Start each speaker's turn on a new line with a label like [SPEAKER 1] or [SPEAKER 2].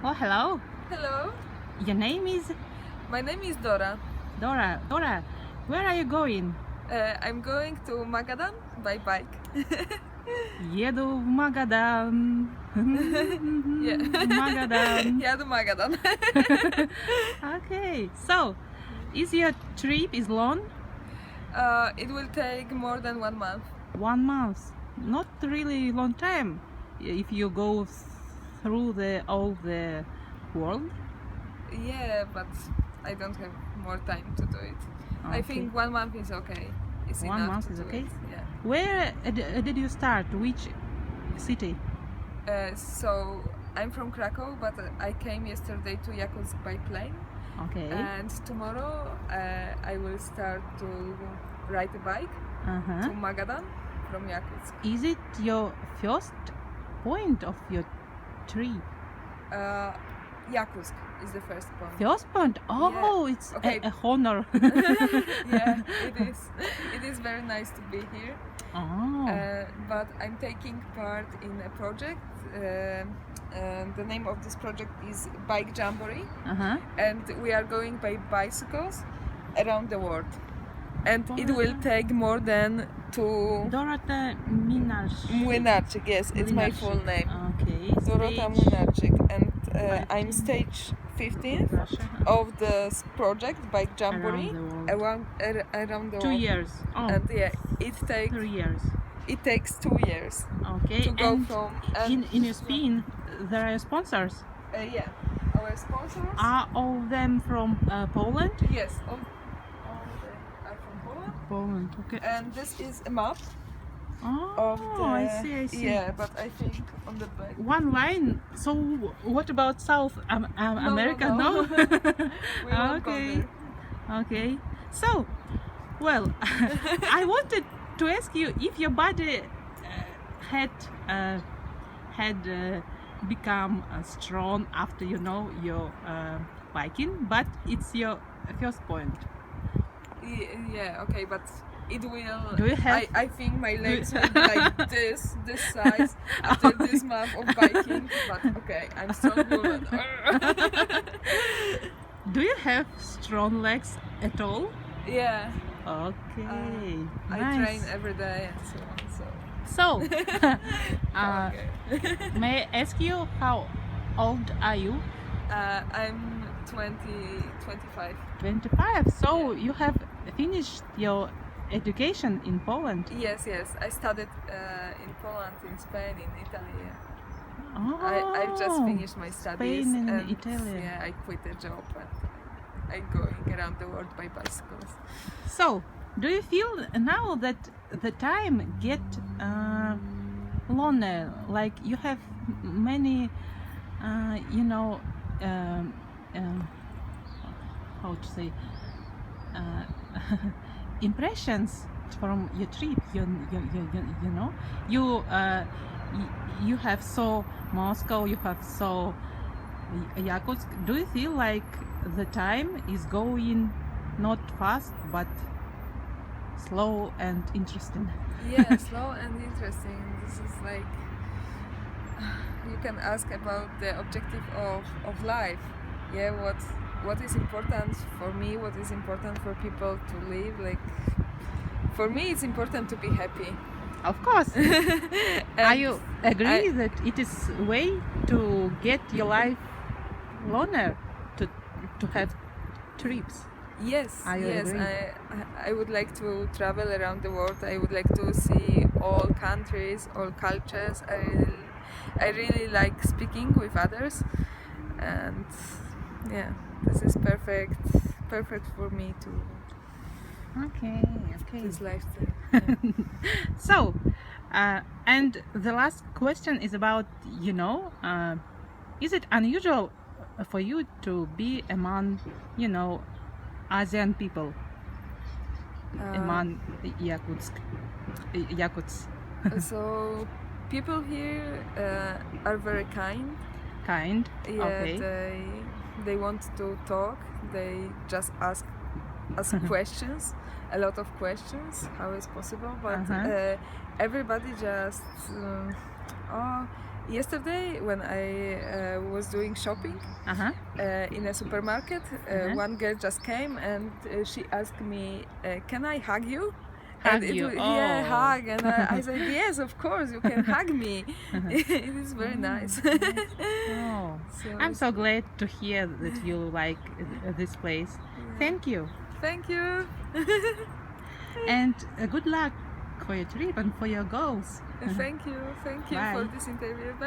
[SPEAKER 1] Oh, hello.
[SPEAKER 2] Hello,
[SPEAKER 1] Your name is
[SPEAKER 2] my name is Dora.
[SPEAKER 1] Dora, where are you going?
[SPEAKER 2] I'm going to Magadan by bike.
[SPEAKER 1] Еду в Магадан.
[SPEAKER 2] Yeah.
[SPEAKER 1] Magadan.
[SPEAKER 2] Yeah, to Magadan.
[SPEAKER 1] Okay, so is your trip is long?
[SPEAKER 2] It will take more than 1 month.
[SPEAKER 1] 1 month. Not really long time if you go through all the world.
[SPEAKER 2] Yeah, but I don't have more time to do it. I
[SPEAKER 1] Okay.
[SPEAKER 2] think 1 month is okay. It's
[SPEAKER 1] 1
[SPEAKER 2] enough
[SPEAKER 1] month
[SPEAKER 2] to
[SPEAKER 1] is
[SPEAKER 2] do
[SPEAKER 1] okay.
[SPEAKER 2] it. Yeah.
[SPEAKER 1] Where did you start? Which city?
[SPEAKER 2] So I'm from Krakow, but I came yesterday to Yakutsk by plane.
[SPEAKER 1] Okay.
[SPEAKER 2] And tomorrow I will start to ride a bike
[SPEAKER 1] Uh-huh.
[SPEAKER 2] to Magadan from Yakutsk.
[SPEAKER 1] Is it your first point of your trip?
[SPEAKER 2] Yakutsk is the first point.
[SPEAKER 1] First point? Oh, it's
[SPEAKER 2] Okay.
[SPEAKER 1] a honor.
[SPEAKER 2] Yeah, it is. It is very nice to be here.
[SPEAKER 1] Oh.
[SPEAKER 2] But I'm taking part in a project. The name of this project is Bike Jamboree,
[SPEAKER 1] Uh-huh.
[SPEAKER 2] and we are going by bicycles around the world. And it will take more than two.
[SPEAKER 1] Dorota Minarczyk.
[SPEAKER 2] Młynarczyk, yes, it's my full name.
[SPEAKER 1] Okay.
[SPEAKER 2] Dorota
[SPEAKER 1] Stage
[SPEAKER 2] Młynarczyk, and I'm
[SPEAKER 1] 15.
[SPEAKER 2] stage 15th
[SPEAKER 1] Russia.
[SPEAKER 2] of the project Bike Jamboree
[SPEAKER 1] Around the world.
[SPEAKER 2] around the
[SPEAKER 1] 2
[SPEAKER 2] world.
[SPEAKER 1] years. Oh,
[SPEAKER 2] And yeah, it
[SPEAKER 1] 3 years.
[SPEAKER 2] takes 2 years
[SPEAKER 1] Okay.
[SPEAKER 2] to go
[SPEAKER 1] And
[SPEAKER 2] from.
[SPEAKER 1] in your Spain, there are sponsors.
[SPEAKER 2] Yeah, our sponsors.
[SPEAKER 1] Are all them from Poland?
[SPEAKER 2] Yes, all they are from Poland.
[SPEAKER 1] Poland. Okay.
[SPEAKER 2] And this is a map
[SPEAKER 1] Oh,
[SPEAKER 2] of the.
[SPEAKER 1] I see.
[SPEAKER 2] Yeah, but I think on the back.
[SPEAKER 1] One line. So what about South America?
[SPEAKER 2] no. We won't go
[SPEAKER 1] Okay.
[SPEAKER 2] there.
[SPEAKER 1] Okay. So, well, I wanted to ask you if your body had become strong after your biking, but it's your first point.
[SPEAKER 2] Yeah, okay, but it will.
[SPEAKER 1] Do you have-
[SPEAKER 2] I think my legs will be like this size after this month of biking. But okay, I'm strong woman.
[SPEAKER 1] Do you have strong legs at all?
[SPEAKER 2] Yeah,
[SPEAKER 1] Okay.
[SPEAKER 2] I
[SPEAKER 1] Nice.
[SPEAKER 2] train every day and so on.
[SPEAKER 1] So,
[SPEAKER 2] Okay.
[SPEAKER 1] may I ask you how old are you?
[SPEAKER 2] I'm 25.
[SPEAKER 1] 25. So you have finished your education in Poland.
[SPEAKER 2] Yes. I studied in Poland, in Spain, in Italy. Yeah.
[SPEAKER 1] Oh,
[SPEAKER 2] I just finished my studies.
[SPEAKER 1] Spain and
[SPEAKER 2] and
[SPEAKER 1] Italy.
[SPEAKER 2] Yeah, I quit the job and I'm going around the world by bicycles.
[SPEAKER 1] So, do you feel now that the time get longer? Like you have many, how to say, impressions from your trip. You have saw Moscow. You have saw Yakutsk. Do you feel like the time is going not fast but slow and interesting?
[SPEAKER 2] Yeah, slow and interesting. This is like you can ask about the objective of life. Yeah, what is important for me, what is important for people to live. Like for me it's important to be happy.
[SPEAKER 1] Of course. Are you agree that it is way to get your life longer to have trips?
[SPEAKER 2] Yes,
[SPEAKER 1] Are you
[SPEAKER 2] yes.
[SPEAKER 1] agree?
[SPEAKER 2] I would like to travel around the world. I would like to see all countries, all cultures. I really like speaking with others, and yeah, this is perfect for me to
[SPEAKER 1] Okay.
[SPEAKER 2] this lifestyle.
[SPEAKER 1] So, and the last question is about is it unusual for you to be among Asian people, among Yakuts?
[SPEAKER 2] So people here are very kind. Yeah,
[SPEAKER 1] Okay.
[SPEAKER 2] they want to talk. They just ask questions, a lot of questions. How is possible? But
[SPEAKER 1] Uh-huh.
[SPEAKER 2] everybody just Yesterday, when I was doing shopping
[SPEAKER 1] Uh-huh.
[SPEAKER 2] in a supermarket, one girl just came and she asked me, "Can I hug you?"
[SPEAKER 1] Hug
[SPEAKER 2] And it
[SPEAKER 1] you?
[SPEAKER 2] wa- Yeah,
[SPEAKER 1] Oh.
[SPEAKER 2] hug. And I said, "Yes, of course, you can hug me." It is very nice.
[SPEAKER 1] Oh.
[SPEAKER 2] So
[SPEAKER 1] I'm so glad to hear that you like this place. Thank you.
[SPEAKER 2] thank you.
[SPEAKER 1] And good luck for your trip and for your goals.
[SPEAKER 2] Thank you for
[SPEAKER 1] Bye.
[SPEAKER 2] this interview. Bye.